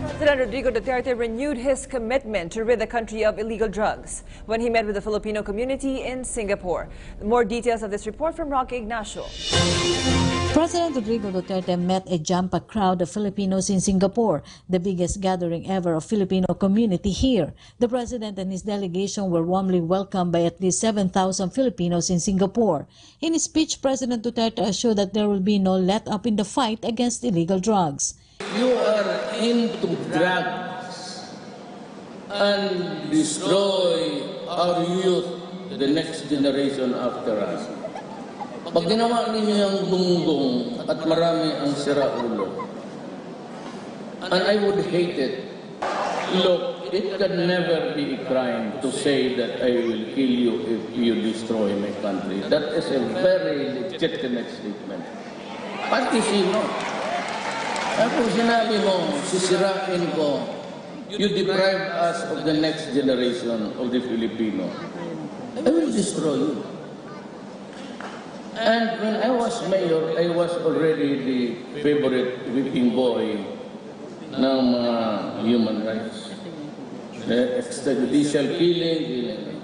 President Rodrigo Duterte renewed his commitment to rid the country of illegal drugs when he met with the Filipino community in Singapore. More details of this report from Rocky Ignacio. President Rodrigo Duterte met a jam-packed crowd of Filipinos in Singapore, the biggest gathering ever of Filipino community here. The president and his delegation were warmly welcomed by at least 7,000 Filipinos in Singapore. In his speech, President Duterte assured that there will be no let-up in the fight against illegal drugs. You are into drugs and destroy our youth, the next generation after us. Pag ginawa ninyo yung gunggong at marami ang siraulo, and I would hate it. Look, it can never be a crime to say that I will kill you if you destroy my country. That is a very legitimate statement. Pati sino? Kung sinabi mo, sisirain ko, you deprive us of the next generation of the Filipino, I will destroy you. And when I was mayor, I was already the favorite whipping boy ng mga human rights. The extrajudicial killing.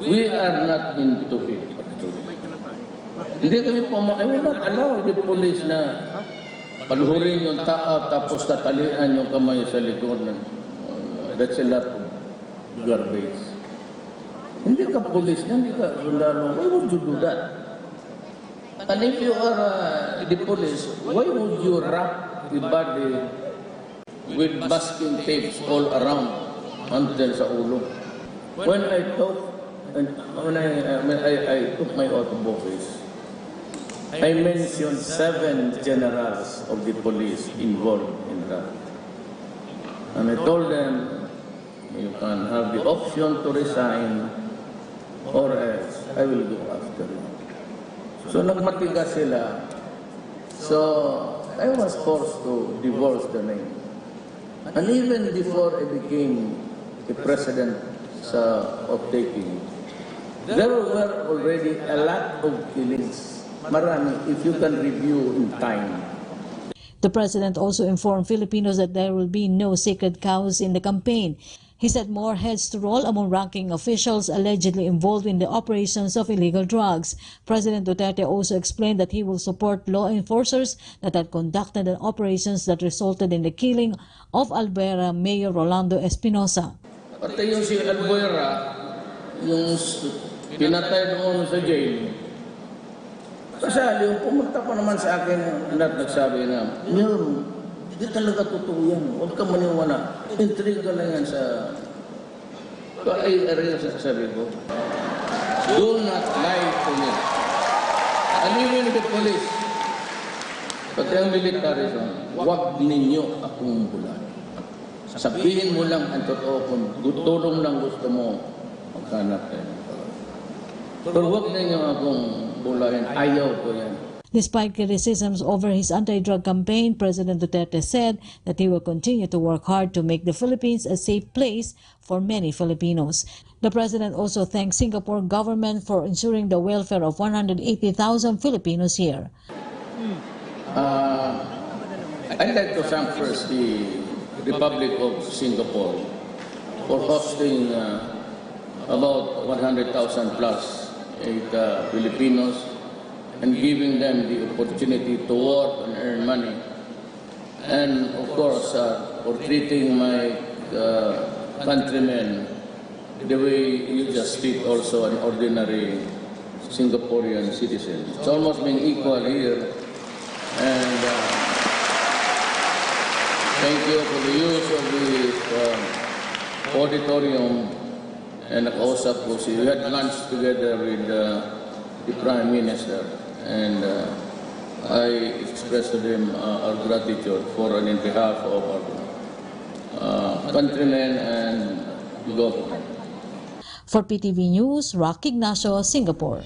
We are not into it. Hindi kami I will not allow the police na paluhurin yung tao tapos tatalian yung kamay sa likod. That's a lot of garbage. Hindi ka police, hindi ka sundalo. Why would you do that? And if you are the police, why would you wrap the body with masking tapes all around until sa ulo? When I took my oath of office, I mentioned 7 generals of the police involved in that. And I told them, you can have the option to resign or else I will go after you. So nagmatigas sila. So I was forced to divorce the name. And even before I became the president of taking, there were already a lot of killings. Marami, if you can review in time. The president also informed Filipinos that there will be no sacred cows in the campaign. He said more heads to roll among ranking officials allegedly involved in the operations of illegal drugs. President Duterte also explained that he will support law enforcers that had conducted the operations that resulted in the killing of Albuera Mayor Rolando Espinosa. Pati yung si Albuera, yung pinatay doon sa jail, kasali, pumunta pa naman sa akin at nagsabi na, Mayor, hindi talaga totoo yan. Huwag ka maniwala. Intriga lang yan sa... Ay, sabi ko, do not lie to me. And even the police, pati ang military, huwag ninyo akong bulan. Sabihin mo lang ang totoo kung tulong lang gusto mo, maghanap tayo. Pero huwag ninyo akong bulahin. Ayaw ko yan. Despite criticisms over his anti-drug campaign, President Duterte said that he will continue to work hard to make the Philippines a safe place for many Filipinos. The president also thanked Singapore government for ensuring the welfare of 180,000 Filipinos here. I'd like to thank first the Republic of Singapore for hosting about 100,000 plus Filipinos and giving them the opportunity to work and earn money. And of course, for treating my countrymen the way you just treat also an ordinary Singaporean citizen. It's almost being equal here. And thank you for the use of the auditorium. And nakausap ko we had lunch together with the Prime Minister. And I expressed to them our gratitude for and in behalf of our countrymen and the government. For PTV News, Rocky Ignacio, Singapore.